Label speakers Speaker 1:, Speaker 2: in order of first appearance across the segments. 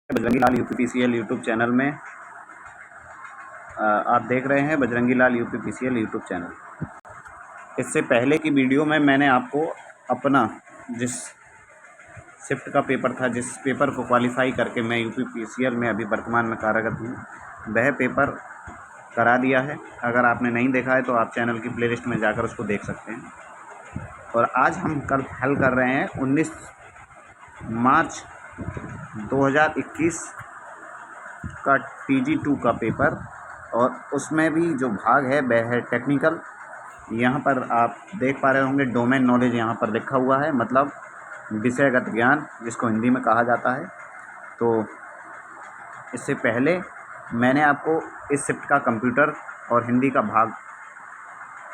Speaker 1: बजरंगी लाल UPPCL YouTube channel में आप देख रहे हैं बजरंगी लाल यूपीपीसीएल यूट्यूब चैनल। इससे पहले की वीडियो में मैंने आपको अपना जिस शिफ्ट का पेपर था, जिस पेपर को क्वालिफाई करके मैं यूपीपीसीएल में अभी वर्तमान में कार्यरत हूँ, वह पेपर करा दिया है। अगर आपने नहीं देखा है तो आप चैनल की प्लेलिस्ट में जाकर उसको देख सकते हैं। और आज हम कल हल कर रहे हैं 19 मार्च 2021 का TG2 का पेपर, और उसमें भी जो भाग है वह है टेक्निकल। यहाँ पर आप देख पा रहे होंगे डोमेन नॉलेज यहाँ पर लिखा हुआ है, मतलब विषयगत ज्ञान जिसको हिंदी में कहा जाता है। तो इससे पहले मैंने आपको इस शिफ्ट का कंप्यूटर और हिंदी का भाग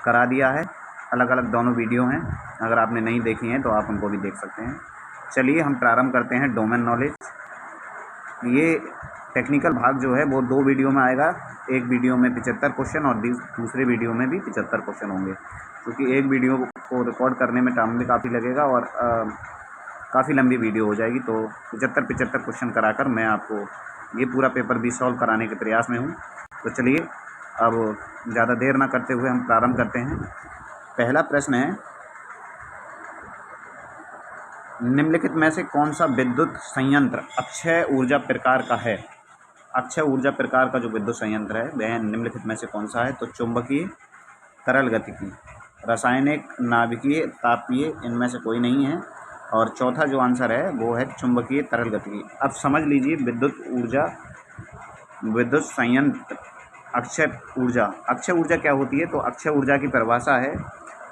Speaker 1: करा दिया है। अलग अलग दोनों वीडियो हैं, अगर आपने नहीं देखी हैं तो आप उनको भी देख सकते हैं। चलिए हम प्रारंभ करते हैं डोमेन नॉलेज। ये टेक्निकल भाग जो है वो 2 वीडियो में आएगा। एक वीडियो में 75 क्वेश्चन और दूसरे वीडियो में भी 75 क्वेश्चन होंगे, क्योंकि एक वीडियो को रिकॉर्ड करने में टाइम भी काफ़ी लगेगा और काफ़ी लंबी वीडियो हो जाएगी। तो 75 क्वेश्चन कराकर मैं आपको ये पूरा पेपर भी सॉल्व कराने के प्रयास में हूँ। तो चलिए अब ज़्यादा देर ना करते हुए हम प्रारंभ करते हैं। पहला प्रश्न है, निम्नलिखित में से कौन सा विद्युत संयंत्र अक्षय ऊर्जा प्रकार का है? अक्षय ऊर्जा प्रकार का जो विद्युत संयंत्र है वह निम्नलिखित में से कौन सा है? तो चुंबकीय, तरल गतिकी, रासायनिक, नाभिकीय, तापीय, इनमें से कोई नहीं है। और चौथा जो आंसर है वो है चुंबकीय तरल गतिकी। अब समझ लीजिए विद्युत संयंत्र अक्षय ऊर्जा क्या होती है? तो अक्षय ऊर्जा की परिभाषा है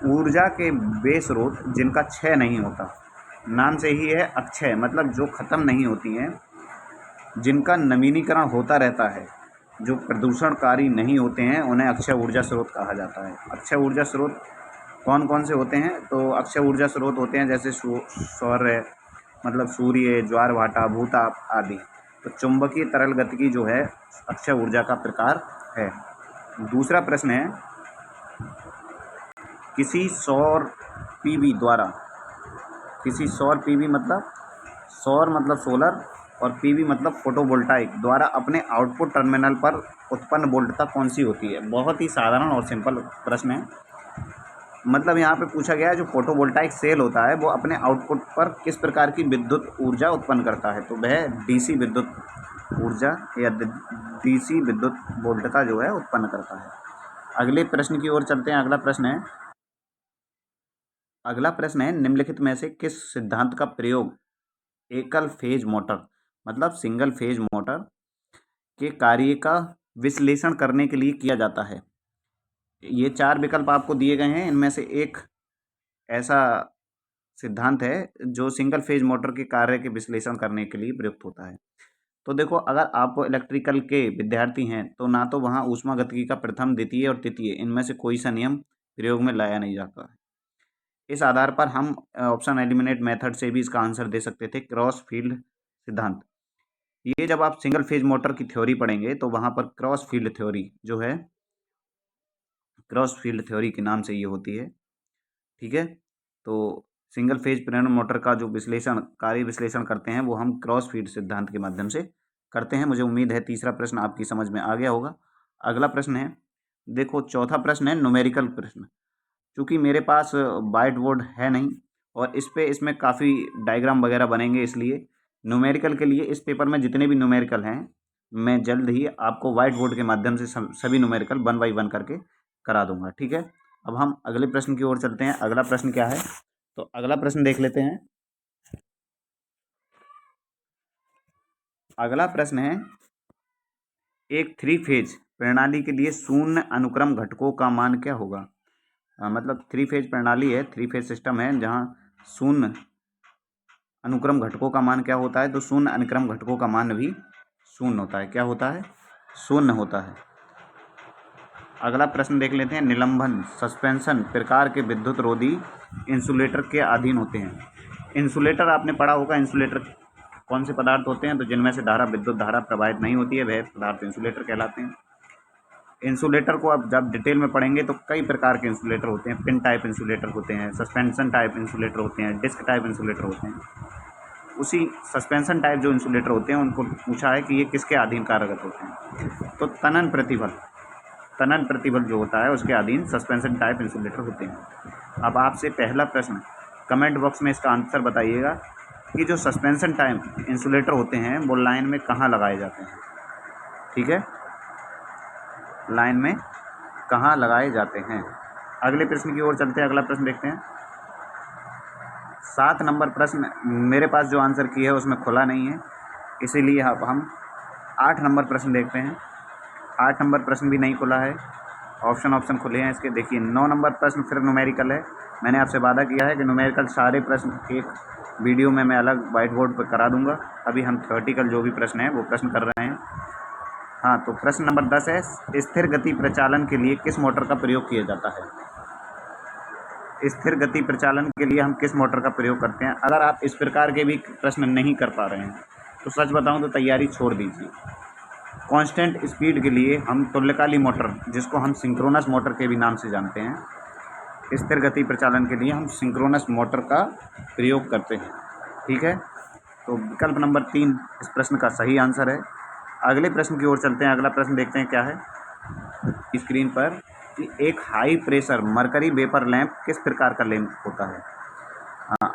Speaker 1: ऊर्जा के वे स्रोत जिनका क्षय नहीं होता। नाम से ही है अक्षय, मतलब जो ख़त्म नहीं होती हैं, जिनका नवीनीकरण होता रहता है, जो प्रदूषणकारी नहीं होते हैं, उन्हें अक्षय ऊर्जा स्रोत कहा जाता है। अक्षय ऊर्जा स्रोत कौन कौन से होते हैं? तो अक्षय ऊर्जा स्रोत होते हैं जैसे सौर्य, मतलब सूर्य, ज्वार भाटा, भूताप आदि। तो चुंबकीय तरल गतिकी जो है अक्षय ऊर्जा का प्रकार है। दूसरा प्रश्न है, किसी सौर पीवी मतलब सौर मतलब सोलर और पीवी मतलब फोटोवोल्टाइक द्वारा अपने आउटपुट टर्मिनल पर उत्पन्न वोल्टता कौन सी होती है? बहुत ही साधारण और सिंपल प्रश्न है। मतलब यहाँ पे पूछा गया है जो फोटोवोल्टाइक सेल होता है वो अपने आउटपुट पर किस प्रकार की विद्युत ऊर्जा उत्पन्न करता है? तो वह डीसी विद्युत ऊर्जा या डीसी विद्युत वोल्टता जो है उत्पन्न करता है। अगले प्रश्न की ओर चलते हैं। अगला प्रश्न है, निम्नलिखित में से किस सिद्धांत का प्रयोग एकल फेज मोटर मतलब सिंगल फेज मोटर के कार्य का विश्लेषण करने के लिए किया जाता है? ये 4 विकल्प आपको दिए गए हैं। इनमें से एक ऐसा सिद्धांत है जो सिंगल फेज मोटर के कार्य के विश्लेषण करने के लिए प्रयुक्त होता है। तो देखो, अगर आप इलेक्ट्रिकल के विद्यार्थी हैं तो ना तो वहाँ ऊष्मागतिकी का प्रथम, द्वितीय और तृतीय इनमें से कोई सा नियम प्रयोग में लाया नहीं जाता है। इस आधार पर हम ऑप्शन एलिमिनेट मेथड से भी इसका आंसर दे सकते थे, क्रॉस फील्ड सिद्धांत। ये जब आप सिंगल फेज मोटर की थ्योरी पढ़ेंगे तो वहाँ पर क्रॉस फील्ड थ्योरी जो है, क्रॉस फील्ड थ्योरी के नाम से ये होती है। ठीक है, तो सिंगल फेज प्रेरण मोटर का जो कार्य विश्लेषण करते हैं वो हम क्रॉस फील्ड सिद्धांत के माध्यम से करते हैं। मुझे उम्मीद है तीसरा प्रश्न आपकी समझ में आ गया होगा। अगला प्रश्न है, देखो चौथा प्रश्न है न्यूमेरिकल प्रश्न। चूँकि मेरे पास वाइट बोर्ड है नहीं और इसमें काफ़ी डायग्राम वगैरह बनेंगे, इसलिए न्यूमेरिकल के लिए इस पेपर में जितने भी न्यूमेरिकल हैं मैं जल्द ही आपको वाइट बोर्ड के माध्यम से सभी न्यूमेरिकल 1 बाई 1 करके करा दूंगा। ठीक है, अब हम अगले प्रश्न की ओर चलते हैं। अगला प्रश्न क्या है? तो अगला प्रश्न देख लेते हैं। अगला प्रश्न है, एक 3 फेज प्रणाली के लिए शून्य अनुक्रम घटकों का मान क्या होगा? मतलब 3 फेज प्रणाली है, 3 फेज सिस्टम है जहाँ शून्य अनुक्रम घटकों का मान क्या होता है? तो शून्य अनुक्रम घटकों का मान भी शून्य होता है। क्या होता है? शून्य होता है। अगला प्रश्न देख लेते हैं, निलंबन सस्पेंशन प्रकार के विद्युत रोधी इंसुलेटर के अधीन होते हैं। इंसुलेटर आपने पढ़ा होगा, इंसुलेटर कौन से पदार्थ होते हैं? तो जिनमें से विद्युत धारा प्रवाहित नहीं होती है वह पदार्थ इंसुलेटर कहलाते हैं। इंसुलेटर को आप जब डिटेल में पढ़ेंगे तो कई प्रकार के इंसुलेटर होते हैं। पिन टाइप इंसुलेटर होते हैं, सस्पेंशन टाइप इंसुलेटर होते हैं, डिस्क टाइप इंसुलेटर होते हैं। उसी सस्पेंशन टाइप जो इंसुलेटर होते हैं उनको पूछा है कि ये किसके अधीन कार्यरत होते हैं। तो तनन प्रतिबल जो होता है उसके अधीन सस्पेंशन टाइप इंसुलेटर होते हैं। अब आपसे पहला प्रश्न, कमेंट बॉक्स में इसका आंसर बताइएगा कि जो सस्पेंशन टाइप इंसुलेटर होते हैं वो लाइन में कहाँ लगाए जाते हैं। ठीक है, लाइन में कहाँ लगाए जाते हैं। अगले प्रश्न की ओर चलते हैं। अगला प्रश्न देखते हैं। 7 नंबर प्रश्न मेरे पास जो आंसर की है उसमें खुला नहीं है, इसीलिए अब हम 8 नंबर प्रश्न देखते हैं। 8 नंबर प्रश्न भी नहीं खुला है, ऑप्शन खुले हैं इसके। देखिए 9 नंबर प्रश्न फिर न्यूमेरिकल है। मैंने आपसे वादा किया है कि न्यूमेरिकल सारे प्रश्न एक वीडियो में मैं अलग वाइट बोर्ड पर करा दूंगा। अभी हम थ्योरेटिकल जो भी प्रश्न है वो प्रश्न कर रहे हैं। हाँ, तो प्रश्न नंबर 10 है, स्थिर गति प्रचालन के लिए किस मोटर का प्रयोग किया जाता है। स्थिर गति प्रचालन के लिए हम किस मोटर का प्रयोग करते हैं। अगर आप इस प्रकार के भी प्रश्न नहीं कर पा रहे हैं तो सच बताऊं तो तैयारी छोड़ दीजिए। कांस्टेंट स्पीड के लिए हम तुल्यकाली मोटर, जिसको हम सिंक्रोनस मोटर के भी नाम से जानते हैं, स्थिर गति प्रचालन के लिए हम सिंक्रोनस मोटर का प्रयोग करते हैं। ठीक है, तो विकल्प नंबर 3 इस प्रश्न का सही आंसर है। अगले प्रश्न की ओर चलते हैं। अगला प्रश्न देखते हैं क्या है स्क्रीन पर, कि एक high pressure mercury vapour lamp किस प्रकार का लैंप होता है।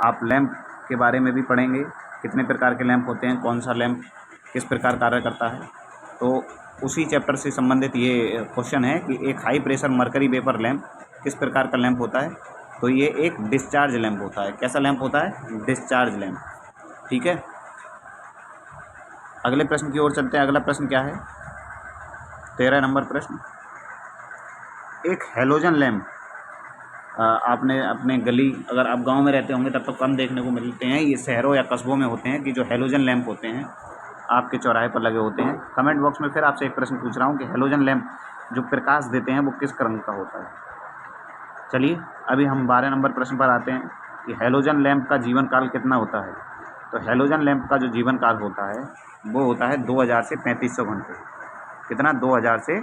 Speaker 1: आप लैंप के बारे में भी पढ़ेंगे, कितने प्रकार के लैंप होते हैं, कौन सा लैंप किस प्रकार कार्य करता है। तो उसी चैप्टर से संबंधित ये क्वेश्चन है कि एक high pressure mercury vapour lamp किस प्रकार का लैंप होता है। तो ये एक डिस्चार्ज लैंप होता है। कैसा लैंप होता है? Discharge lamp. ठीक है, अगले प्रश्न की ओर चलते हैं। अगला प्रश्न क्या है? 13 नंबर प्रश्न, एक हैलोजन लैंप, आपने अपने गली, अगर आप गांव में रहते होंगे तब तो कम देखने को मिलते हैं, ये शहरों या कस्बों में होते हैं कि जो हैलोजन लैंप होते हैं आपके चौराहे पर लगे होते हैं। कमेंट बॉक्स में फिर आपसे एक प्रश्न पूछ रहा हूँ कि हैलोजन लैंप जो प्रकाश देते हैं वो किस रंग का होता है। चलिए अभी हम 12 नंबर प्रश्न पर आते हैं कि हैलोजन लैंप का जीवन काल कितना होता है। तो हैलोजन लैंप का जो जीवन काल होता है वो होता है 2000 से 3500 घंटे। कितना? 2000 से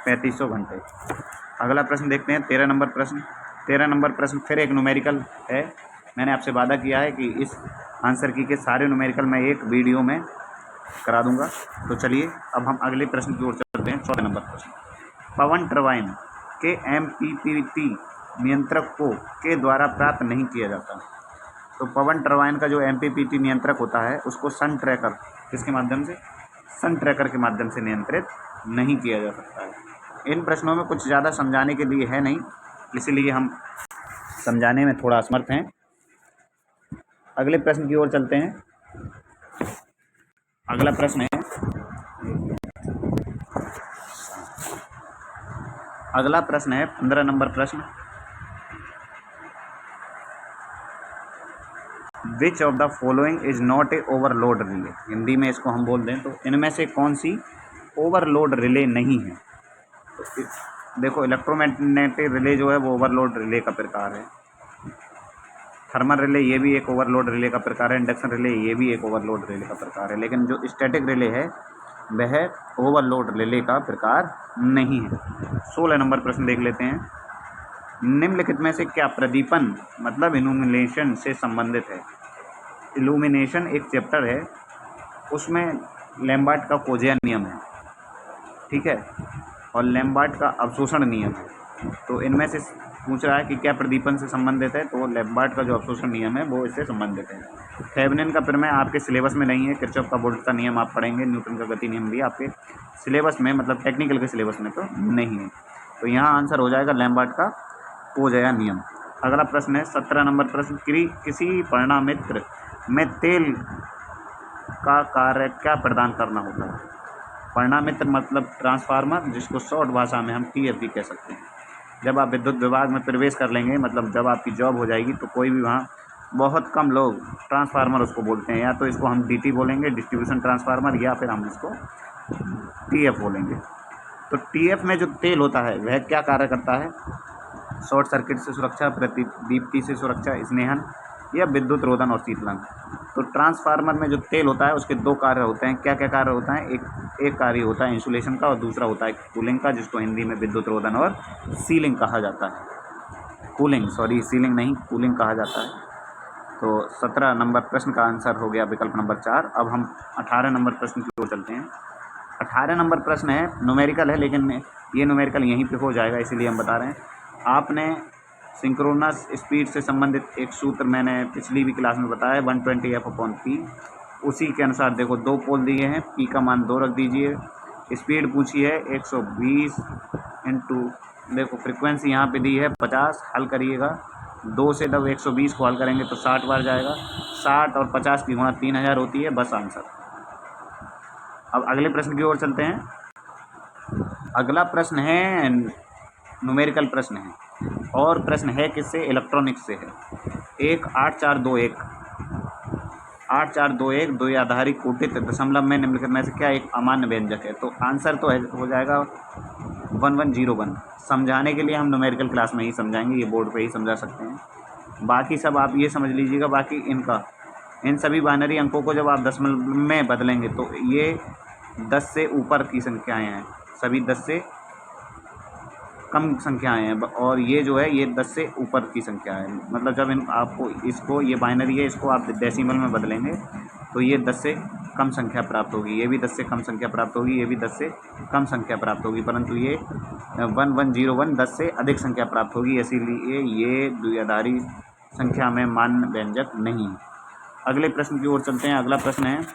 Speaker 1: 3500 घंटे। अगला प्रश्न देखते हैं 13 नंबर प्रश्न। 13 नंबर प्रश्न फिर एक न्यूमेरिकल है। मैंने आपसे वादा किया है कि इस आंसर की के सारे न्यूमेरिकल मैं एक वीडियो में करा दूंगा। तो चलिए अब हम अगले प्रश्न की ओर चलते हैं। 14 नंबर प्रश्न, पवन टरबाइन के MPPT नियंत्रक को के द्वारा प्राप्त नहीं किया जाता। तो पवन टरबाइन का जो MPPT नियंत्रक होता है उसको सन ट्रैकर, किसके माध्यम से? सन ट्रैकर के माध्यम से नियंत्रित नहीं किया जा सकता है। इन प्रश्नों में कुछ ज़्यादा समझाने के लिए है नहीं, इसीलिए हम समझाने में थोड़ा असमर्थ हैं। अगले प्रश्न की ओर चलते हैं। अगला प्रश्न है, अगला प्रश्न है 15 नंबर प्रश्न, which of the following is not a overload relay. Hindi में इसको हम बोल दें तो इनमें से कौन सी ओवरलोड रिले नहीं है। तो देखो इलेक्ट्रोमैग्नेटिक रिले जो है वो ओवरलोड रिले का प्रकार है। थर्मल रिले ये भी एक ओवरलोड रिले का प्रकार है। इंडक्शन रिले ये भी एक ओवरलोड रिले का प्रकार है। लेकिन जो स्टैटिक रिले है वह ओवरलोड रिले का प्रकार नहीं है। 16 नंबर प्रश्न देख लेते हैं। निम्नलिखित में से क्या प्रदीपन मतलब इल्यूमिनेशन से संबंधित है। इल्यूमिनेशन एक चैप्टर है, उसमें लैम्बार्ट का कोज़िया नियम है, ठीक है, और लैम्बार्ट का अवशोषण नियम है। तो इनमें से पूछ रहा है कि क्या प्रदीपन से संबंधित है। तो लैम्बार्ट का जो अवशोषण नियम है वो इससे संबंधित है। थेवेनिन का प्रमेय आपके सिलेबस में नहीं है। किरचॉफ का वोल्ट का नियम आप पढ़ेंगे। न्यूटन का गति नियम भी आपके सिलेबस में, मतलब टेक्निकल के सिलेबस में तो नहीं है। तो यहाँ आंसर हो जाएगा लैम्बार्ट का कोज़िया नियम। अगला प्रश्न है 17 नंबर प्रश्न, किसी परिणामित्र में तेल का कार्य क्या प्रदान करना होता है। परिणामित्र मतलब ट्रांसफार्मर, जिसको शॉर्ट भाषा में हम TF भी कह सकते हैं। जब आप विद्युत विभाग में प्रवेश कर लेंगे, मतलब जब आपकी जॉब हो जाएगी, तो कोई भी वहाँ बहुत कम लोग ट्रांसफार्मर उसको बोलते हैं। या तो इसको हम DT बोलेंगे, डिस्ट्रीब्यूशन ट्रांसफार्मर, या फिर हम इसको TF बोलेंगे। तो TF में जो तेल होता है वह क्या कार्य करता है। शॉर्ट सर्किट से सुरक्षा, प्रतिदीप्ति से सुरक्षा, स्नेहन या विद्युत रोधन और शीतलन। तो ट्रांसफार्मर में जो तेल होता है उसके 2 कार्य होते हैं। क्या क्या कार्य होता है? एक कार्य होता है इंसुलेशन का और दूसरा होता है कूलिंग का, जिसको हिंदी में विद्युत रोधन और सीलिंग कहा जाता है। सीलिंग नहीं, कूलिंग कहा जाता है। तो 17 नंबर प्रश्न का आंसर हो गया विकल्प नंबर 4। अब हम 18 नंबर प्रश्न की ओर चलते हैं। 18 नंबर प्रश्न है, न्यूमेरिकल है, लेकिन ये न्यूमेरिकल यहीं पे हो जाएगा, इसीलिए हम बता रहे हैं। आपने सिंक्रोनस स्पीड से संबंधित एक सूत्र मैंने पिछली भी क्लास में बताया, 120F/p। उसी के अनुसार देखो 2 पोल दिए हैं, p का मान 2 रख दीजिए। स्पीड पूछी है 120 इंटू, देखो फ्रिक्वेंसी यहाँ पे दी है 50, हल करिएगा। 2 से जब 120 को हल करेंगे तो 60 बार जाएगा। 60 और 50 की गुणा 3000 होती है, बस आंसर। अब अगले प्रश्न की ओर चलते हैं। अगला प्रश्न है न्यूमेरिकल प्रश्न है, और प्रश्न है किससे? इलेक्ट्रॉनिक्स से है। एक 8421 द्विआधारी कूटित दशमलव में निम्नलिखित में से क्या एक अमान्य व्यंजक है? तो आंसर तो हो जाएगा 1101। समझाने के लिए हम न्यूमेरिकल क्लास में ही समझाएंगे, ये बोर्ड पे ही समझा सकते हैं। बाकी सब आप ये समझ लीजिएगा। बाकी इन सभी बाइनरी अंकों को जब आप दशमलव में बदलेंगे तो ये 10 से ऊपर की संख्याएं हैं, सभी 10 से कम संख्याएं हैं, और ये जो है ये 10 से ऊपर की संख्या है। मतलब जब आपको इसको, ये बाइनरी है, इसको आप डेसिमल में बदलेंगे तो ये 10 से कम संख्या प्राप्त होगी, ये भी 10 से कम संख्या प्राप्त होगी, ये भी 10 से कम संख्या प्राप्त होगी, परंतु ये 1101 10 से अधिक संख्या प्राप्त होगी, इसीलिए ये द्विआधारी संख्या में मान्य व्यंजक नहीं है। अगले प्रश्न की ओर चलते हैं। अगला प्रश्न है,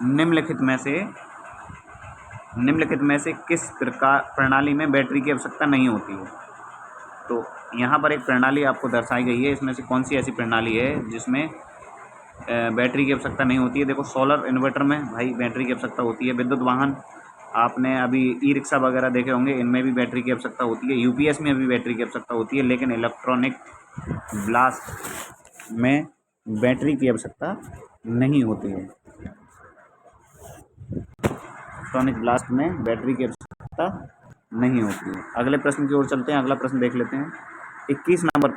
Speaker 1: निम्नलिखित में से किस प्रकार प्रणाली में बैटरी की आवश्यकता नहीं होती है? तो यहाँ पर एक प्रणाली आपको दर्शाई गई है, इसमें से कौन सी ऐसी प्रणाली है जिसमें बैटरी की आवश्यकता नहीं होती है? देखो सोलर इन्वर्टर में भाई बैटरी की आवश्यकता होती है। विद्युत वाहन, आपने अभी ई रिक्शा वगैरह देखे होंगे, इनमें भी बैटरी की आवश्यकता होती है। यूपीएस में भी बैटरी की आवश्यकता होती है, लेकिन इलेक्ट्रॉनिक ब्लास्ट में बैटरी की आवश्यकता नहीं होती है। इलेक्ट्रॉनिक ब्लास्ट में बैटरी की आवश्यकता नहीं होती है। अगले प्रश्न की ओर चलते हैं। अगला प्रश्न देख लेते हैं। 21 नंबर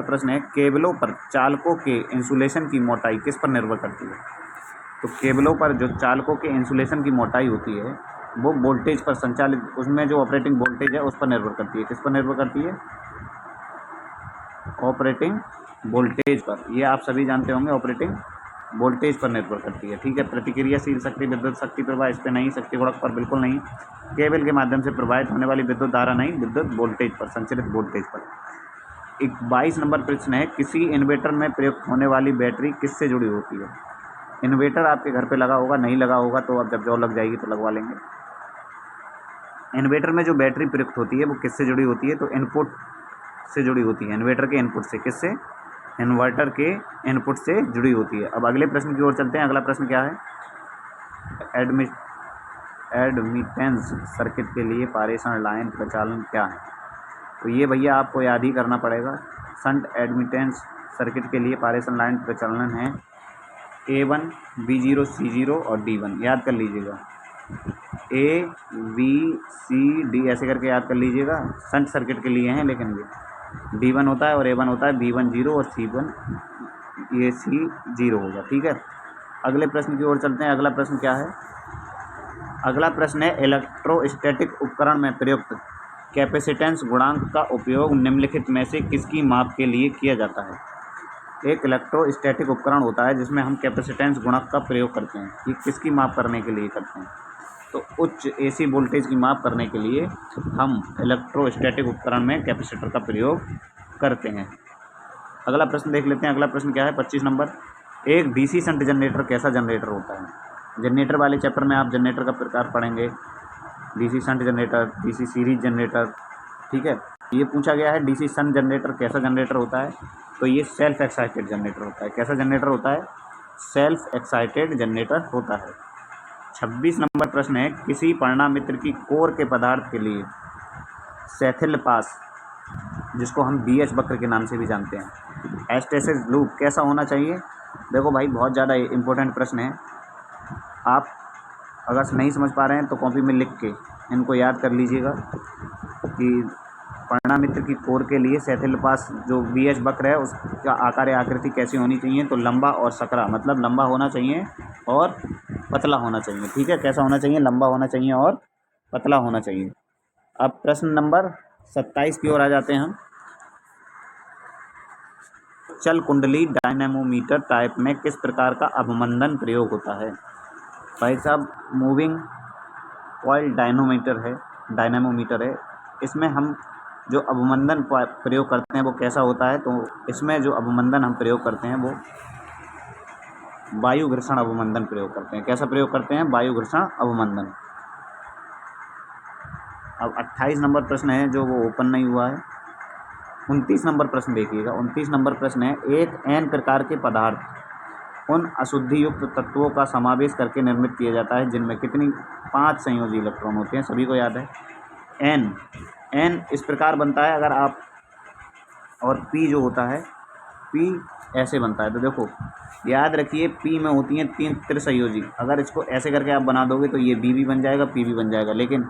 Speaker 1: प्रश्न है, केबलों पर चालकों के इंसुलेशन की मोटाई किस पर निर्भर करती है? तो केबलों पर जो चालकों के इंसुलेशन की मोटाई होती है वो वोल्टेज पर संचालित, उसमें जो ऑपरेटिंग वोल्टेज है उस पर निर्भर करती है। किस पर निर्भर करती है? ऑपरेटिंग वोल्टेज पर। ये आप सभी जानते होंगे, ऑपरेटिंग वोल्टेज पर निर्भर करती है। ठीक है। प्रतिक्रियाशील शक्ति, विद्युत शक्ति प्रवाह इस पर नहीं, शक्ति गुणक पर बिल्कुल नहीं। केबल के माध्यम से प्रवाहित होने वाली विद्युत धारा नहीं, विद्युत वोल्टेज पर, संचालित वोल्टेज पर। 22 नंबर प्रश्न है, किसी इन्वर्टर में प्रयुक्त होने वाली बैटरी किससे जुड़ी होती है? इन्वर्टर आपके घर पे लगा होगा, नहीं लगा होगा तो अब जब जॉब लग जाएगी तो लगवा लेंगे। इन्वर्टर में जो बैटरी प्रयुक्त होती है वो किससे जुड़ी होती है? तो इनपुट से जुड़ी होती है। इन्वर्टर के इनपुट से। किससे? इन्वर्टर के इनपुट से जुड़ी होती है। अब अगले प्रश्न की ओर चलते हैं। अगला प्रश्न क्या है? एडमिटेंस सर्किट के लिए पारेषण लाइन प्रचालन क्या है? तो ये भैया आपको याद ही करना पड़ेगा। शंट एडमिटेंस सर्किट के लिए पारेषण लाइन प्रचालन है A1, B0, C0 और D1। याद कर लीजिएगा, A, B, C, D ऐसे करके याद कर लीजिएगा। शंट सर्किट के लिए हैं, लेकिन ये D1 होता है और A1 होता है, B1 0 और C1 ये C0 होगा। ठीक है। अगले प्रश्न की ओर चलते हैं। अगला प्रश्न क्या है? अगला प्रश्न है, इलेक्ट्रोस्टैटिक उपकरण में प्रयुक्त कैपेसिटेंस गुणांक का उपयोग निम्नलिखित में से किसकी माप के लिए किया जाता है? एक इलेक्ट्रोस्टैटिक उपकरण होता है जिसमें हम कैपेसिटेंस गुणक का प्रयोग करते हैं। ये किसकी माप करने के लिए करते हैं? तो उच्च AC वोल्टेज की माप करने के लिए हम इलेक्ट्रोस्टैटिक उपकरण में कैपेसिटर का प्रयोग करते हैं। अगला प्रश्न देख लेते हैं। अगला प्रश्न क्या है? 25 नंबर, एक DC शंट जनरेटर कैसा जनरेटर होता है? जनरेटर वाले चैप्टर में आप जनरेटर का प्रकार पढ़ेंगे, DC shunt generator, DC series generator. ठीक है। ये पूछा गया है DC शंट जनरेटर कैसा जनरेटर होता है? तो ये सेल्फ एक्साइटेड जनरेटर होता है। कैसा जनरेटर होता है? सेल्फ एक्साइटेड जनरेटर होता है। 26 नंबर प्रश्न है, किसी परिणामित्र की कोर के पदार्थ के लिए सेथिल पास, जिसको हम BH वक्र के नाम से भी जानते हैं, हिस्टैरिसीस लूप कैसा होना चाहिए? देखो भाई, बहुत ज़्यादा इंपॉर्टेंट प्रश्न है। आप अगर नहीं समझ पा रहे हैं तो कॉपी में लिख के इनको याद कर लीजिएगा कि परिणामित्र की कोर के लिए सेथिल पास जो BH वक्र है उसका आकार या आकृति कैसी होनी चाहिए? तो लंबा और सकरा, मतलब लंबा होना चाहिए और पतला होना चाहिए। ठीक है। कैसा होना चाहिए? लंबा होना चाहिए और पतला होना चाहिए। अब प्रश्न नंबर 27 की ओर आ जाते हैं हम। चल कुंडली डायनेमोमीटर टाइप में किस प्रकार का अवमंदन प्रयोग होता है? भाई साहब, मूविंग कॉइल डायनेमोमीटर है। इसमें हम जो अवमंदन प्रयोग करते हैं वो कैसा होता है? तो इसमें जो अवमंदन हम प्रयोग करते हैं वो वायु घर्षण अवमंदन प्रयोग करते हैं। कैसा प्रयोग करते हैं? वायु घर्षण अवमंदन। अब 28 नंबर प्रश्न है जो वो ओपन नहीं हुआ है। 29 नंबर प्रश्न देखिएगा। 29 नंबर प्रश्न है, एक एन प्रकार के पदार्थ उन अशुद्धि युक्त तत्वों का समावेश करके निर्मित किया जाता है जिनमें कितनी 5 संयोजी इलेक्ट्रॉन होते हैं। सभी को याद है। एन इस प्रकार बनता है अगर आप, और पी जो होता है पी ऐसे बनता है। तो देखो याद रखिए, पी में होती हैं 3 त्रिसंयोजी। अगर इसको ऐसे करके आप बना दोगे तो ये बी भी बन जाएगा, पी भी बन जाएगा। लेकिन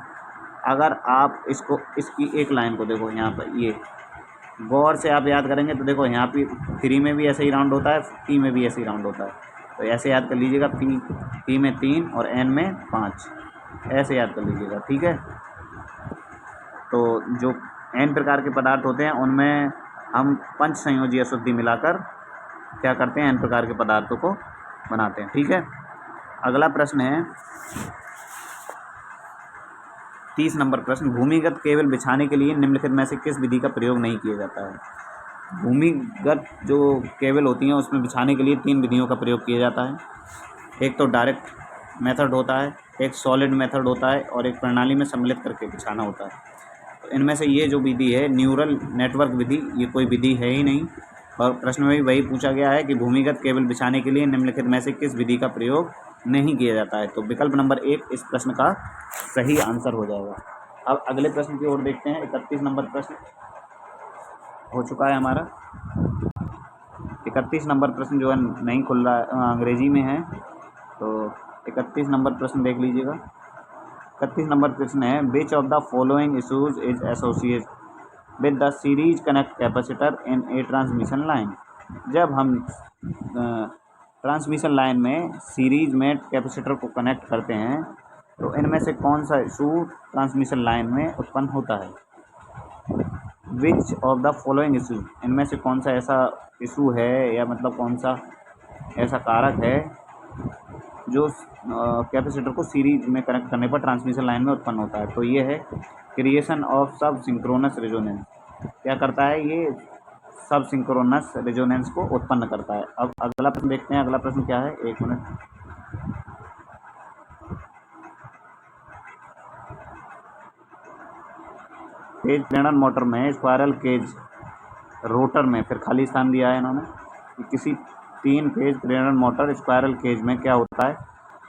Speaker 1: अगर आप इसकी एक लाइन को देखो, यहाँ पर ये गौर से आप याद करेंगे तो देखो यहाँ पे 3 में भी ऐसे ही राउंड होता है, पी में भी ऐसे ही राउंड होता है। तो ऐसे याद कर लीजिएगा, पी में 3 और एन में 5, ऐसे याद कर लीजिएगा। ठीक है। तो जो एन प्रकार के पदार्थ होते हैं उनमें हम 5 संयोजी अशुद्धि मिलाकर क्या करते हैं? एन प्रकार के पदार्थों को बनाते हैं। ठीक है। अगला प्रश्न है 30 नंबर प्रश्न, भूमिगत केबल बिछाने के लिए निम्नलिखित में से किस विधि का प्रयोग नहीं किया जाता है? भूमिगत जो केबल होती हैं उसमें बिछाने के लिए 3 विधियों का प्रयोग किया जाता है। एक तो डायरेक्ट मेथड होता है, एक सॉलिड मेथड होता है और एक प्रणाली में सम्मिलित करके बिछाना होता है। तो इनमें से ये जो विधि है न्यूरल नेटवर्क विधि, ये कोई विधि है ही नहीं। और प्रश्न में भी वही पूछा गया है कि भूमिगत केबल बिछाने के लिए निम्नलिखित में से किस विधि का प्रयोग नहीं किया जाता है। तो विकल्प नंबर 1 इस प्रश्न का सही आंसर हो जाएगा। अब अगले प्रश्न की ओर देखते हैं। 31 नंबर प्रश्न हो चुका है हमारा। 31 नंबर प्रश्न जो है नहीं खुल रहा है, अंग्रेजी में है। तो 31 नंबर प्रश्न देख लीजिएगा। 31 नंबर प्रश्न है, which of the following issues is associated with the series connect capacitor in A transmission line? जब हम ट्रांसमिशन लाइन में सीरीज में कैपेसिटर को कनेक्ट करते हैं तो इनमें से कौन सा इशू ट्रांसमिशन लाइन में उत्पन्न होता है? Which of the following issue, इनमें से कौन सा ऐसा इशू है या मतलब कौन सा ऐसा कारक है जो कैपेसिटर को सीरीज में कनेक्ट करने पर ट्रांसमिशन लाइन में उत्पन्न होता है? तो ये है क्रिएशन ऑफ सब सिंक्रोनस रेजोनेंस। क्या करता है? ये सब सिंक्रोनस रेजोनेंस को उत्पन्न करता है। अब अगला प्रश्न देखते हैं। अगला प्रश्न क्या है? 1 मिनट। केज प्रेरण मोटर में स्पायरल केज रोटर में, फिर खाली स्थान दिया है इन्होंने कि किसी 3 फेज प्रेरण मोटर स्पायरल केज में क्या होता है?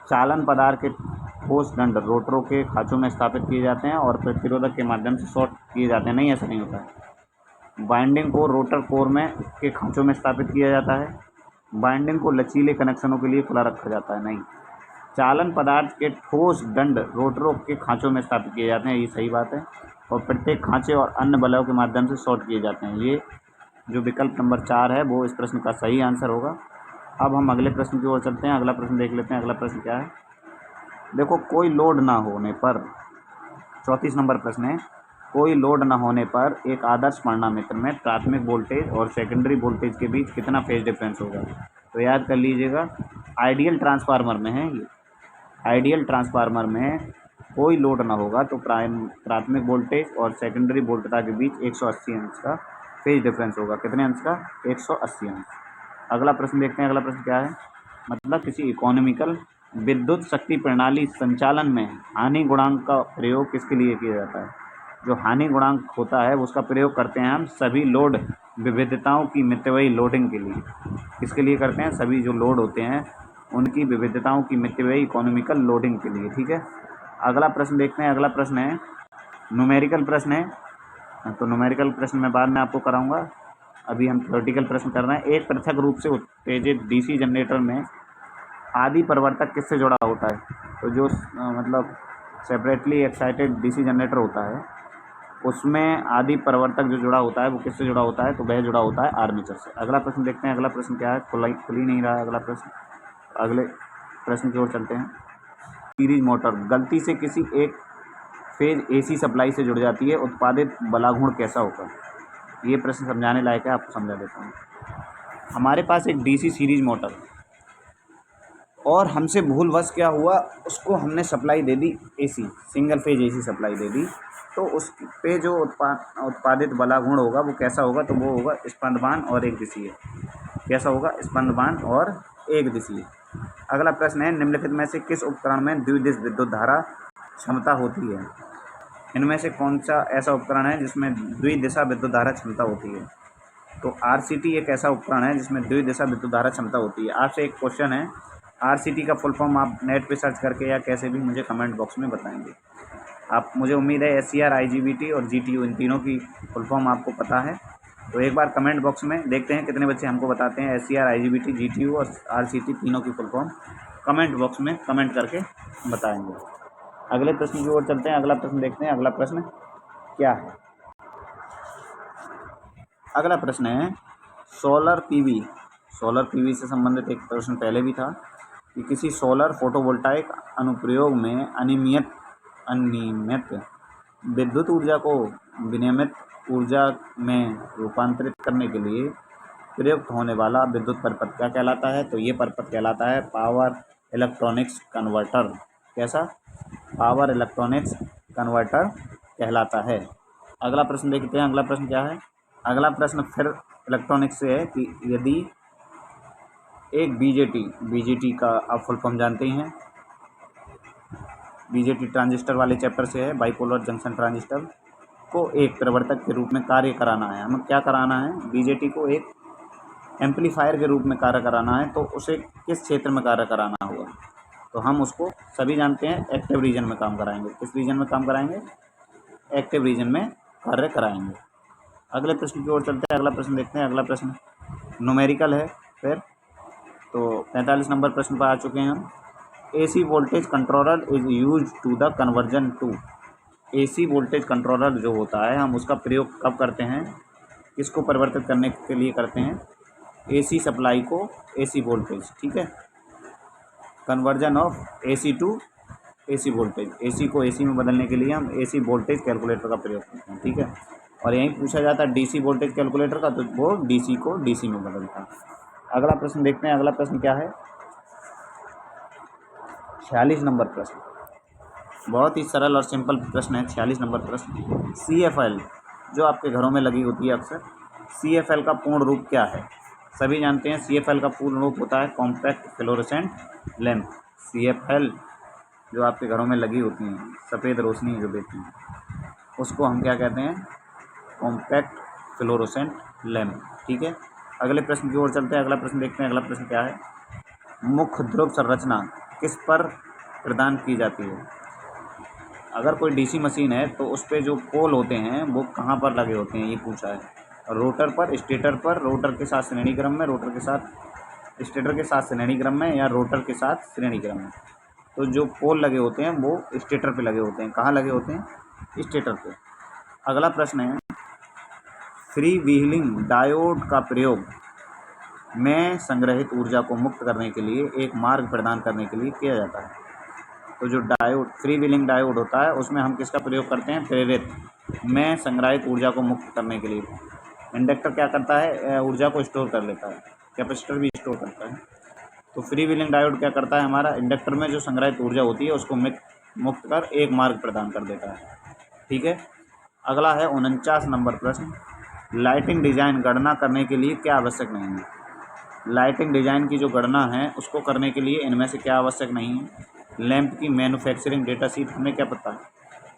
Speaker 1: चालन पदार्थ के ठोस दंड रोटरों के खांचों में स्थापित किए जाते हैं और प्रतिरोधक के माध्यम से शॉर्ट किए जाते हैं। नहीं, ऐसा नहीं होता है। बाइंडिंग को रोटर कोर में के खांचों में स्थापित किया जाता है। बाइंडिंग को लचीले कनेक्शनों के लिए खुला रखा जाता है। नहीं, चालन पदार्थ के ठोस दंड रोटरों के खांचों में स्थापित किए जाते हैं, ये सही बात है। और प्रत्येक खांचे और अन्य बलों के माध्यम से शॉर्ट किए जाते हैं। ये जो विकल्प नंबर 4 है वो इस प्रश्न का सही आंसर होगा। अब हम अगले प्रश्न की ओर चलते हैं। अगला प्रश्न देख लेते हैं। अगला प्रश्न क्या है? देखो, कोई लोड ना होने पर, 34 नंबर प्रश्न है, कोई लोड न होने पर एक आदर्श पारगम्यता में प्राथमिक वोल्टेज और सेकेंडरी वोल्टेज के बीच कितना फेज डिफरेंस होगा? तो याद कर लीजिएगा, आइडियल ट्रांसफार्मर में है ये। आइडियल ट्रांसफार्मर में कोई लोड ना होगा तो प्राथमिक वोल्टेज और सेकेंडरी वोल्टेज के बीच 180 अंश का फेज डिफरेंस होगा। कितने अंश का? 180 अंश। अगला प्रश्न देखते हैं। अगला प्रश्न क्या है? मतलब किसी इकोनॉमिकल विद्युत शक्ति प्रणाली संचालन में हानि गुणांक का प्रयोग किसके लिए किया जाता है? जो हानि गुणांक होता है उसका प्रयोग करते हैं हम सभी लोड विविधताओं की मितव्ययी लोडिंग के लिए। किसके लिए करते हैं? सभी जो लोड होते हैं उनकी विविधताओं की मितव्ययी इकोनॉमिकल लोडिंग के लिए। ठीक है। अगला प्रश्न देखते हैं। अगला प्रश्न है न्यूमेरिकल प्रश्न है। तो न्यूमेरिकल प्रश्न मैं बाद में आपको कराऊंगा, अभी हम थ्योरेटिकल प्रश्न कर रहे हैं। एक पृथक रूप से उत्तेजित डीसी जनरेटर में आदि परिवर्तक किससे जुड़ा होता है? तो जो मतलब सेपरेटली एक्साइटेड डीसी जनरेटर होता है उसमें आदि परिवर्तक जो जुड़ा होता है वो किससे जुड़ा होता है? तो वह जुड़ा होता है आर्मेचर से। अगला प्रश्न देखते हैं। अगला प्रश्न क्या है? खुल ही नहीं रहा है अगला प्रश्न। अगले प्रश्न की ओर चलते हैं। सीरीज मोटर गलती से किसी एक फेज एसी सप्लाई से जुड़ जाती है, उत्पादित बलागुण कैसा होगा? ये प्रश्न समझाने लायक है, आपको समझा देता हूँ। हमारे पास एक डीसी सीरीज मोटर, और हमसे भूलवश क्या हुआ, उसको हमने सप्लाई दे दी AC, single phase AC supply दे दी, तो उस पे जो उत्पादित बला गुण होगा वो कैसा होगा, तो वो होगा स्पंदमान और एक दिशीय। कैसा होगा, स्पंदमान और एक दिशीय। अगला प्रश्न है, निम्नलिखित में से किस उपकरण में द्विदिश विद्युत धारा क्षमता होती है। इनमें से कौन सा ऐसा उपकरण है जिसमें द्विदिशा विद्युत धारा क्षमता होती है। तो आरसीटी एक ऐसा उपकरण है जिसमें द्विदिशा विद्युत धारा क्षमता होती है। आपसे एक क्वेश्चन है, आरसीटी का फुल फॉर्म आप नेट पे सर्च करके या कैसे भी मुझे कमेंट बॉक्स में बताएंगे। आप, मुझे उम्मीद है एससीआर, आईजीबीटी और जीटीयू इन तीनों की फुल फॉर्म आपको पता है। तो एक बार कमेंट बॉक्स में देखते हैं कितने बच्चे हमको बताते हैं एससीआर, आईजीबीटी, जीटीयू और आरसीटी तीनों की फुल फॉर्म कमेंट बॉक्स में कमेंट करके बताएंगे। अगले प्रश्न की ओर चलते हैं। अगला प्रश्न देखते हैं, अगला प्रश्न क्या है। अगला प्रश्न है, सोलर पीवी से संबंधित एक प्रश्न पहले भी था कि किसी सोलर फोटोवोल्टाइक अनुप्रयोग में अनियमित विद्युत ऊर्जा को विनियमित ऊर्जा में रूपांतरित करने के लिए प्रयुक्त होने वाला विद्युत परिपथ क्या कहलाता है। तो ये परिपथ कहलाता है पावर इलेक्ट्रॉनिक्स कन्वर्टर। कैसा, पावर इलेक्ट्रॉनिक्स कन्वर्टर कहलाता है। अगला प्रश्न देखते हैं, अगला प्रश्न क्या है। अगला प्रश्न फिर इलेक्ट्रॉनिक्स से है कि यदि एक बीजेटी का आप फुल फॉर्म जानते ही हैं, बीजेटी ट्रांजिस्टर वाले चैप्टर से है, बाइपोलर जंक्शन ट्रांजिस्टर को एक प्रवर्तक के रूप में कार्य कराना है। हमें क्या कराना है, बीजेटी को एक एम्पलीफायर के रूप में कार्य कराना है, तो उसे किस क्षेत्र में कार्य कराना होगा। तो हम उसको सभी जानते हैं, एक्टिव रीजन में काम कराएंगे। किस रीजन में काम कराएंगे, एक्टिव रीजन में कार्य कराएंगे। अगले प्रश्न की ओर चलते हैं। अगला प्रश्न देखते हैं। अगला प्रश्न न्यूमेरिकल है फिर, तो 45 नंबर प्रश्न पर आ चुके हैं हम। AC voltage controller is use to the conversion to. AC voltage controller जो होता है, हम उसका प्रयोग कब करते हैं, किसको परिवर्तित करने के लिए करते हैं, एसी सप्लाई को एसी वोल्टेज, ठीक है, conversion of AC to AC voltage. AC को एसी में बदलने के लिए हम एसी वोल्टेज कैलकुलेटर का प्रयोग करते हैं, ठीक है। और यहीं पूछा जाता है डीसी वोल्टेज कैलकुलेटर का, तो वो डीसी को डीसी में बदलता है। अगला प्रश्न देखते हैं। अगला प्रश्न क्या है, 46 नंबर प्रश्न, बहुत ही सरल और सिंपल प्रश्न है। 46 नंबर प्रश्न, CFL जो आपके घरों में लगी होती है अक्सर, CFL का पूर्ण रूप क्या है। सभी जानते हैं CFL का पूर्ण रूप होता है कॉम्पैक्ट फ्लोरोसेंट लैंप। CFL जो आपके घरों में लगी होती हैं, सफ़ेद रोशनी जो देती हैं, उसको हम क्या कहते हैं, कॉम्पैक्ट फ्लोरोसेंट लैंप, ठीक है। अगले प्रश्न की ओर चलते हैं। अगला प्रश्न देखते हैं। अगला प्रश्न क्या है, मुख्य ध्रुव संरचना किस पर प्रदान की जाती है। अगर कोई डीसी मशीन है तो उस पर जो पोल होते हैं वो कहाँ पर लगे होते हैं, ये पूछा है। रोटर पर, स्टेटर पर, रोटर के साथ श्रेणी क्रम में, रोटर के साथ, स्टेटर के साथ श्रेणी क्रम में, या रोटर के साथ श्रेणी क्रम में। तो जो पोल लगे होते हैं वो स्टेटर पे लगे होते हैं। कहाँ लगे होते हैं, स्टेटर पे। अगला प्रश्न है, फ्री व्हीलिंग डायोड का प्रयोग में संग्रहित ऊर्जा को मुक्त करने के लिए एक मार्ग प्रदान करने के लिए किया जाता है। तो जो डायोड, फ्री व्हीलिंग डायोड होता है, उसमें हम किसका प्रयोग करते हैं, प्रेरित में संग्रहित ऊर्जा को मुक्त करने के लिए। इंडक्टर क्या करता है, ऊर्जा को स्टोर कर लेता है, कैपेसिटर भी स्टोर करता है। तो फ्री व्हीलिंग डायोड क्या करता है, हमारा इंडक्टर में जो संग्रहित ऊर्जा होती है उसको मुक्त कर एक मार्ग प्रदान कर देता है, ठीक है। अगला है 49 नंबर प्रश्न, लाइटिंग डिजाइन गणना करने के लिए क्या आवश्यक नहीं है। लाइटिंग डिजाइन की जो गणना है उसको करने के लिए इनमें से क्या आवश्यक नहीं है। लैंप की मैन्युफैक्चरिंग डेटा शीट हमें क्या पता है,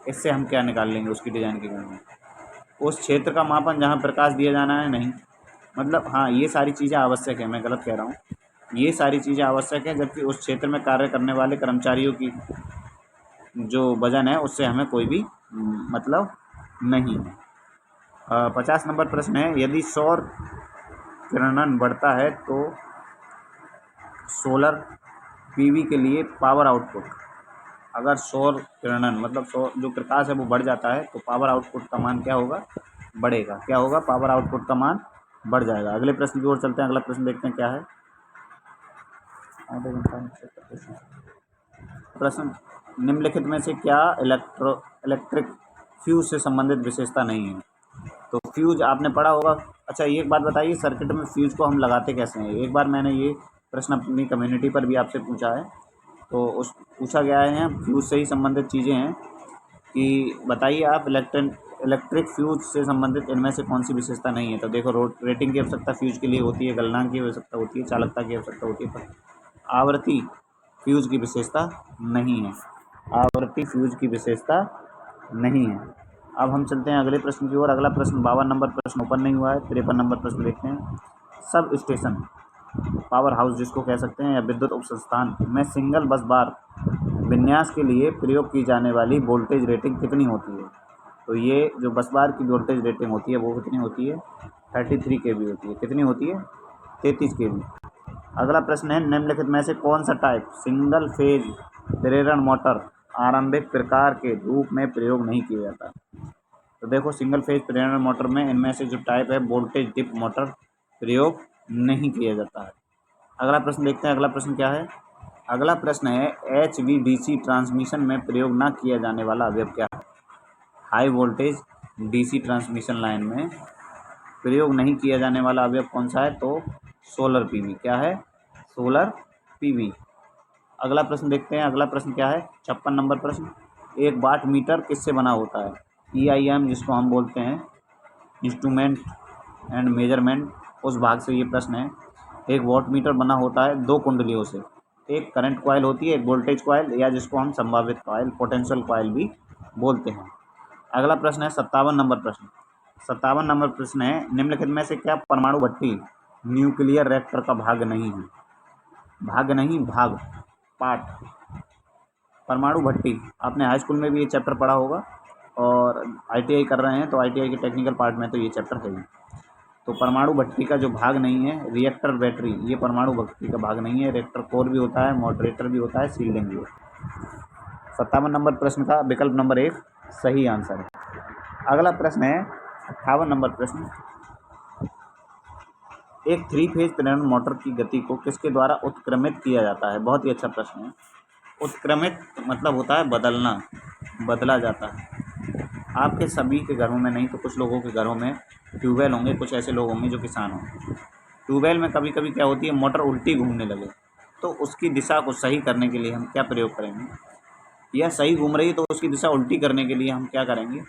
Speaker 1: इससे हम क्या निकाल लेंगे उसकी डिज़ाइन की गणना। उस क्षेत्र का मापन जहाँ प्रकाश दिया जाना है, नहीं, मतलब हाँ, ये सारी चीज़ें आवश्यक है, मैं गलत कह रहा हूँ, ये सारी चीज़ें आवश्यक है, जबकि उस क्षेत्र में कार्य करने वाले कर्मचारियों की जो वजन है उससे हमें कोई भी मतलब नहीं है। 50 नंबर प्रश्न है, यदि सौर किरणन बढ़ता है तो सोलर पीवी के लिए पावर आउटपुट, अगर सौर किरणन मतलब सौर जो प्रकाश है वो बढ़ जाता है तो पावर आउटपुट का मान क्या होगा, बढ़ेगा। क्या होगा, पावर आउटपुट का मान बढ़ जाएगा। अगले प्रश्न की ओर चलते हैं। अगला प्रश्न देखते हैं क्या है। प्रश्न, निम्नलिखित में से क्या इलेक्ट्रिक फ्यूज से संबंधित विशेषता नहीं है। तो फ्यूज आपने पढ़ा होगा अच्छा ये एक बात बताइए, सर्किट में फ्यूज़ को हम लगाते कैसे हैं? एक बार मैंने ये प्रश्न अपनी कम्युनिटी पर भी आपसे पूछा है, तो उस पूछा गया है फ्यूज़ से ही संबंधित चीज़ें हैं कि बताइए आप इलेक्ट्रिक फ्यूज़ से संबंधित इनमें से कौन सी विशेषता नहीं है। तो देखो, रेटिंग की आवश्यकता फ्यूज़ के लिए होती है, गलनांक की आवश्यकता होती है, चालकता की आवश्यकता होती है, पर आवर्ती फ्यूज़ की विशेषता नहीं है। आवर्ती फ्यूज़ की विशेषता नहीं है। अब हम चलते हैं अगले प्रश्न की ओर। अगला प्रश्न 52 नंबर प्रश्न ओपन नहीं हुआ है। 53 नंबर प्रश्न देखते हैं। सब स्टेशन, पावर हाउस जिसको कह सकते हैं, या विद्युत उपसंस्थान में सिंगल बस बार विन्यास के लिए प्रयोग की जाने वाली वोल्टेज रेटिंग कितनी होती है? तो ये जो बस बार की वोल्टेज रेटिंग होती है वो कितनी होती है? 33 kV होती है। कितनी होती है? 33 kV। अगला प्रश्न है, निम्नलिखित में से कौन सा टाइप सिंगल फेज प्रेरण मोटर आरंभिक प्रकार के रूप में प्रयोग नहीं किया जाता? तो देखो, सिंगल फेज प्रेरण मोटर में इनमें से जो टाइप है वोल्टेज डिप मोटर प्रयोग नहीं किया जाता है। अगला प्रश्न देखते हैं। अगला प्रश्न क्या है? अगला प्रश्न है, HVDC ट्रांसमिशन में प्रयोग न किया जाने वाला अवयव क्या है? High voltage DC transmission line में प्रयोग नहीं किया जाने वाला अवयव कौन सा है? तो सोलर PV। क्या है? Solar PV। अगला प्रश्न देखते हैं। अगला प्रश्न क्या है? 56 नंबर प्रश्न, एक वाट मीटर किससे बना होता है? EIM जिसको हम बोलते हैं, इंस्ट्रूमेंट एंड मेजरमेंट, उस भाग से ये प्रश्न है। एक वाट मीटर बना होता है दो कुंडलियों से, एक करंट कॉइल होती है, एक वोल्टेज कॉइल, या जिसको हम संभावित कॉइल, पोटेंशियल कॉइल भी बोलते हैं। अगला प्रश्न है 57 नंबर प्रश्न। 57 नंबर प्रश्न है, निम्नलिखित में से क्या परमाणु भट्टी न्यूक्लियर रिएक्टर का भाग नहीं है? भाग नहीं, भाग, पार्ट। परमाणु भट्टी आपने हाई स्कूल में भी ये चैप्टर पढ़ा होगा, और ITI कर रहे हैं तो ITI के टेक्निकल पार्ट में तो ये चैप्टर है ही। तो परमाणु भट्टी का जो भाग नहीं है, रिएक्टर बैटरी, ये परमाणु भट्टी का भाग नहीं है। रिएक्टर कोर भी होता है, मॉडरेटर भी होता है, सील्डिंग भी होता है। 57 नंबर प्रश्न का विकल्प नंबर 1 सही आंसर है। अगला प्रश्न है 58 नंबर प्रश्न, एक 3 फेज प्रेरण मोटर की गति को किसके द्वारा उत्क्रमित किया जाता है? बहुत ही अच्छा प्रश्न है। उत्क्रमित मतलब होता है बदलना, बदला जाता है। आपके सभी के घरों में नहीं तो कुछ लोगों के घरों में ट्यूबवेल होंगे, कुछ ऐसे लोग होंगे जो किसान होंगे। ट्यूबवेल में कभी कभी क्या होती है, मोटर उल्टी घूमने लगे, तो उसकी दिशा को सही करने के लिए हम क्या प्रयोग करेंगे? या सही घूम रही है तो उसकी दिशा उल्टी करने के लिए हम क्या करेंगे?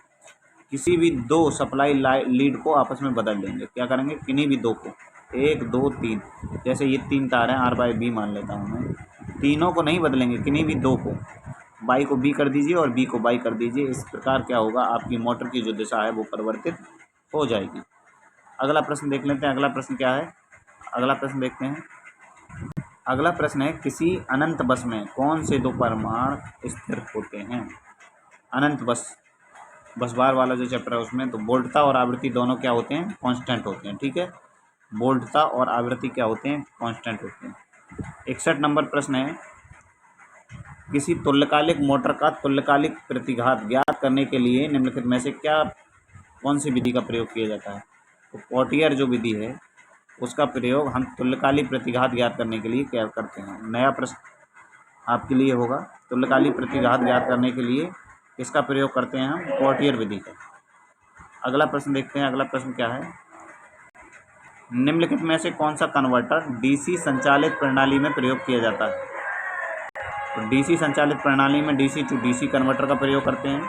Speaker 1: किसी भी दो सप्लाई लीड को आपस में बदल देंगे। क्या करेंगे? किन्हीं भी दो को, 1 2 3, जैसे ये 3 तार हैं, R बाई B मान लेता हूँ मैं। तीनों को नहीं बदलेंगे, किन्हीं भी दो को, बाई को बी कर दीजिए और बी को बाई कर दीजिए। इस प्रकार क्या होगा, आपकी मोटर की जो दिशा है वो परिवर्तित हो जाएगी। अगला प्रश्न देख लेते हैं। अगला प्रश्न क्या है? अगला प्रश्न देखते हैं। अगला प्रश्न है, किसी अनंत बस में कौन से दो परमाणु स्थिर होते हैं? अनंत बस बार वाला जो चैप्टर है उसमें तो वोल्टता और आवृत्ति दोनों क्या होते हैं? कांस्टेंट होते हैं। ठीक है, वोल्टता और आवृत्ति क्या होते हैं? कांस्टेंट होते हैं। 61 नंबर प्रश्न है, किसी तुल्यकालिक मोटर का तुल्यकालिक प्रतिघात ज्ञात करने के लिए निम्नलिखित में से कौन सी विधि का प्रयोग किया जाता है? तो पोर्टियर जो विधि है उसका प्रयोग हम तुल्यकालिक प्रतिघात ज्ञात करने के लिए क्या करते हैं? नया प्रश्न आपके लिए होगा। तुल्यकालिक प्रतिघात ज्ञात करने के लिए किसका प्रयोग करते हैं हम? पोर्टियर विधि का। अगला प्रश्न देखते हैं। अगला प्रश्न क्या है? निम्नलिखित में से कौन सा कन्वर्टर DC संचालित प्रणाली में प्रयोग किया जाता है? तो DC संचालित प्रणाली में DC टू DC कन्वर्टर का प्रयोग करते हैं।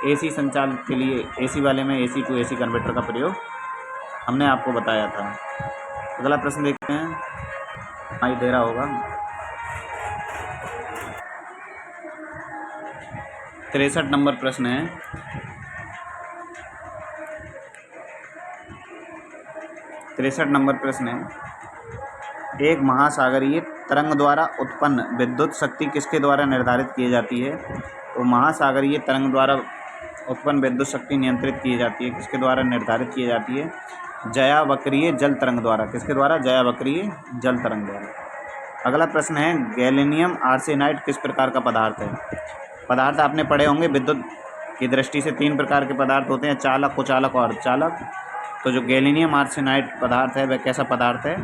Speaker 1: AC संचालित के लिए AC वाले में AC टू AC कन्वर्टर का प्रयोग हमने आपको बताया था। अगला प्रश्न देखते हैं, दिखाई दे रहा होगा। 63 नंबर प्रश्न है, 63 नंबर प्रश्न है, एक महासागरीय तरंग द्वारा उत्पन्न विद्युत शक्ति किसके द्वारा निर्धारित की जाती है? तो महासागरीय तरंग द्वारा उत्पन्न विद्युत शक्ति नियंत्रित की जाती है, किसके द्वारा निर्धारित की जाती है? ज्यावक्रीय जल तरंग द्वारा। किसके द्वारा? ज्यावक्रीय जल तरंग द्वारा। अगला प्रश्न है, गैलियम आर्सेनाइड किस प्रकार का पदार्थ है? पदार्थ आपने पढ़े होंगे, विद्युत की दृष्टि से 3 प्रकार के पदार्थ होते हैं, चालक, कुचालक और अर्धचालक। तो जो गैलियम आर्सेनाइड पदार्थ है वह कैसा पदार्थ है?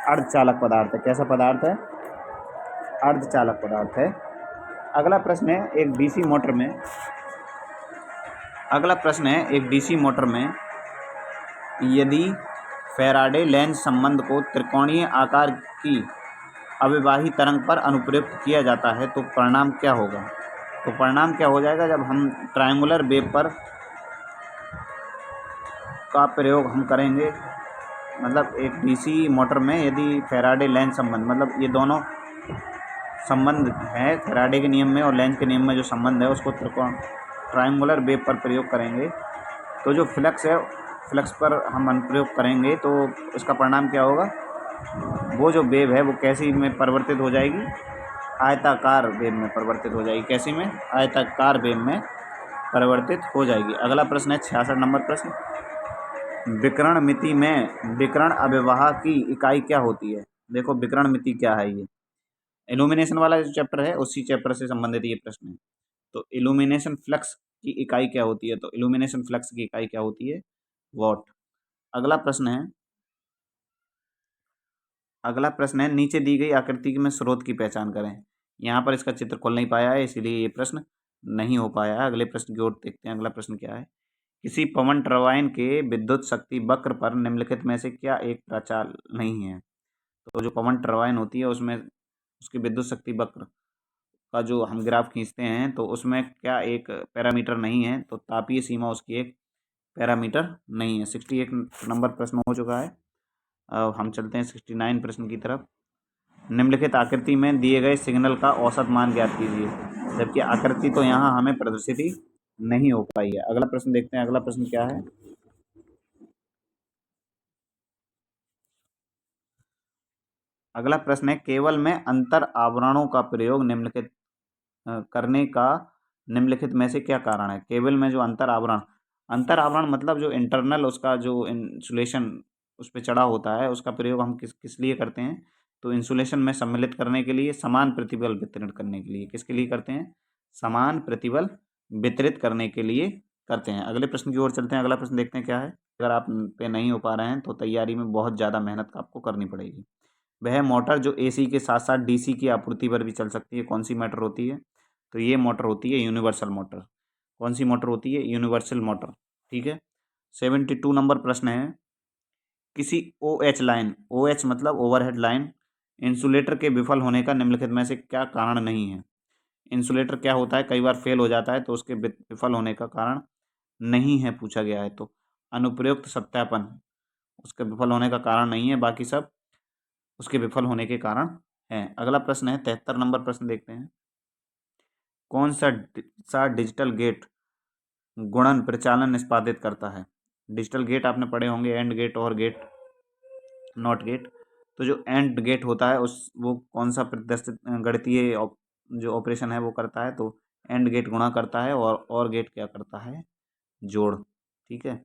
Speaker 1: अर्धचालक पदार्थ है। कैसा पदार्थ है? अर्धचालक पदार्थ है। अगला प्रश्न है, एक DC मोटर में यदि फैराडे लेंज संबंध को त्रिकोणीय आकार की अविवाही तरंग पर अनुप्रयुक्त किया जाता है तो परिणाम क्या होगा? तो परिणाम क्या हो जाएगा, जब हम ट्रायंगुलर वेव पर का प्रयोग हम करेंगे, मतलब एक डीसी मोटर में यदि फैराडे लेंज संबंध, मतलब ये दोनों संबंध है फैराडे के नियम में और लेंज के नियम में जो संबंध है उसको ट्रायंगुलर वेव पर प्रयोग करेंगे तो जो फ्लक्स है, फ्लक्स पर हम अनुप्रयोग करेंगे तो इसका परिणाम क्या होगा, वो जो वेव है वो कैसी में परिवर्तित हो जाएगी, आयताकार वेव में परिवर्तित हो जाएगी। कैसी में? आयताकार वेव में परिवर्तित हो जाएगी। अगला प्रश्न है 66 नंबर प्रश्न, विकिरण मिति में विकिरण अभिवाह की इकाई क्या होती है? देखो विकिरण मिति क्या है, ये इल्यूमिनेशन वाला जो चैप्टर है उसी चैप्टर से संबंधित ये प्रश्न है। तो इल्यूमिनेशन फ्लक्स की इकाई क्या होती है? तो इल्यूमिनेशन फ्लक्स की इकाई क्या होती है? वॉट। अगला प्रश्न है नीचे दी गई आकृति में स्रोत की पहचान करें। यहाँ पर इसका चित्र खोल नहीं पाया है इसीलिए ये प्रश्न नहीं हो पाया है। अगले प्रश्न की ओर देखते हैं। अगला प्रश्न क्या है, किसी पवन टरबाइन के विद्युत शक्ति वक्र पर निम्नलिखित में से क्या एक प्रचाल नहीं है? तो जो पवन टरबाइन होती है उसमें उसकी विद्युत शक्ति वक्र का जो हम ग्राफ खींचते हैं तो उसमें क्या एक पैरामीटर नहीं है? तो तापीय सीमा उसकी एक पैरामीटर नहीं है। 61 नंबर प्रश्न हो चुका है। अब हम चलते हैं 69 प्रश्न की तरफ। निम्नलिखित आकृति में दिए गए सिग्नल का औसत मान ज्ञात कीजिए। जबकि आकृति तो यहाँ हमें प्रदर्शित ही नहीं हो पाई है। अगला प्रश्न देखते हैं। अगला प्रश्न क्या है, अगला प्रश्न है केवल में अंतर आवरणों का प्रयोग निम्नलिखित करने का निम्नलिखित में से क्या कारण है? केबल में जो अंतर आवरण मतलब जो इंटरनल उसका जो इंसुलेशन उस पर चढ़ा होता है उसका प्रयोग हम किस किस लिए करते हैं? तो इंसुलेशन में सम्मिलित करने के लिए, समान प्रतिबल वितरित करने के लिए। किसके लिए करते हैं? समान प्रतिबल वितरित करने के लिए करते हैं। अगले प्रश्न की ओर चलते हैं। अगला प्रश्न देखते हैं क्या है। अगर आप पे नहीं हो पा रहे हैं तो तैयारी में बहुत ज़्यादा मेहनत आपको करनी पड़ेगी। वह मोटर जो एसी के साथ साथ डीसी की आपूर्ति पर भी चल सकती है, कौन सी मोटर होती है? तो ये मोटर होती है यूनिवर्सल मोटर। कौन सी मोटर होती है? Universal motor. ठीक है। 72 नंबर प्रश्न है, किसी OH लाइन, OH मतलब ओवरहेड लाइन, इंसुलेटर के विफल होने का निम्नलिखित में से क्या कारण नहीं है? इंसुलेटर क्या होता है, कई बार फेल हो जाता है तो उसके विफल होने का कारण नहीं है पूछा गया है। तो अनुप्रयुक्त सत्यापन उसके विफल होने का कारण नहीं है, बाकी सब उसके विफल होने के कारण है। अगला प्रश्न है 73 नंबर प्रश्न देखते हैं। कौन सा डिजिटल गेट गुणन प्रचालन निष्पादित करता है? डिजिटल गेट आपने पढ़े होंगे, एंड गेट, और गेट, नॉट गेट। तो जो एंड गेट होता है उस वो कौन सा प्रदर्शित गणितीय जो ऑपरेशन है वो करता है? तो एंड गेट गुणा करता है और गेट क्या करता है? जोड़। ठीक है।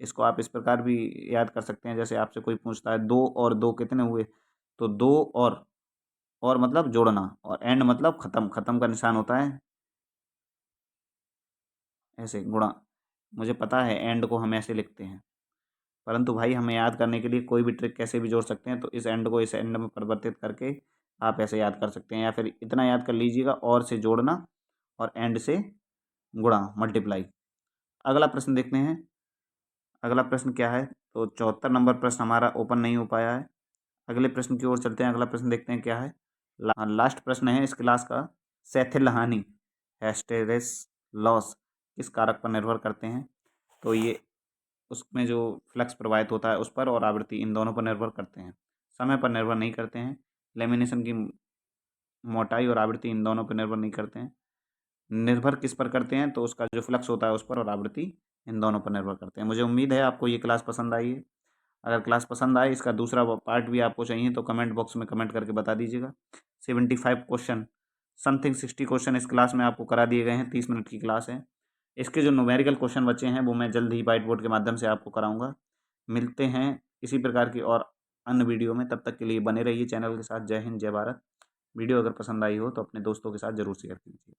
Speaker 1: इसको आप इस प्रकार भी याद कर सकते हैं, जैसे आपसे कोई पूछता है 2 और 2 कितने हुए? तो 2 और मतलब जोड़ना, और एंड मतलब खत्म, खत्म का निशान होता है ऐसे गुणा। मुझे पता है एंड को हम ऐसे लिखते हैं, परंतु भाई हमें याद करने के लिए कोई भी ट्रिक कैसे भी जोड़ सकते हैं। तो इस एंड को इस एंड में परिवर्तित करके आप ऐसे याद कर सकते हैं, या फिर इतना याद कर लीजिएगा, और से जोड़ना और एंड से गुणा, मल्टीप्लाई। अगला प्रश्न देखते हैं। अगला प्रश्न क्या है? तो 74 नंबर प्रश्न हमारा ओपन नहीं हो पाया है। अगले प्रश्न की ओर चलते हैं। अगला प्रश्न देखते हैं क्या है। लास्ट प्रश्न है इस क्लास का, सेथिल हानि, हेस्टेरेस लॉस किस कारक पर निर्भर करते हैं? तो ये उसमें जो फ्लक्स प्रवाहित होता है उस पर, और आवृत्ति, इन दोनों पर निर्भर करते हैं, समय पर निर्भर नहीं करते हैं। लेमिनेशन की मोटाई और आवृत्ति इन दोनों पर निर्भर नहीं करते हैं। निर्भर किस पर करते हैं? तो उसका जो फ्लक्स होता है उस पर, और आवृत्ति, इन दोनों पर निर्भर करते हैं। मुझे उम्मीद है आपको ये क्लास पसंद आई है। अगर क्लास पसंद आए, इसका दूसरा पार्ट भी आपको चाहिए तो कमेंट बॉक्स में कमेंट करके बता दीजिएगा। 75 क्वेश्चन, समथिंग 60 क्वेश्चन इस क्लास में आपको करा दिए गए हैं। 30 मिनट की क्लास है। इसके जो न्यूमेरिकल क्वेश्चन बचे हैं वो मैं जल्द ही वाइट बोर्ड के माध्यम से आपको कराऊंगा। मिलते हैं इसी प्रकार की और अन्य वीडियो में, तब तक के लिए बने रहिए चैनल के साथ। जय हिंद, जय भारत। वीडियो अगर पसंद आई हो तो अपने दोस्तों के साथ ज़रूर शेयर कीजिए।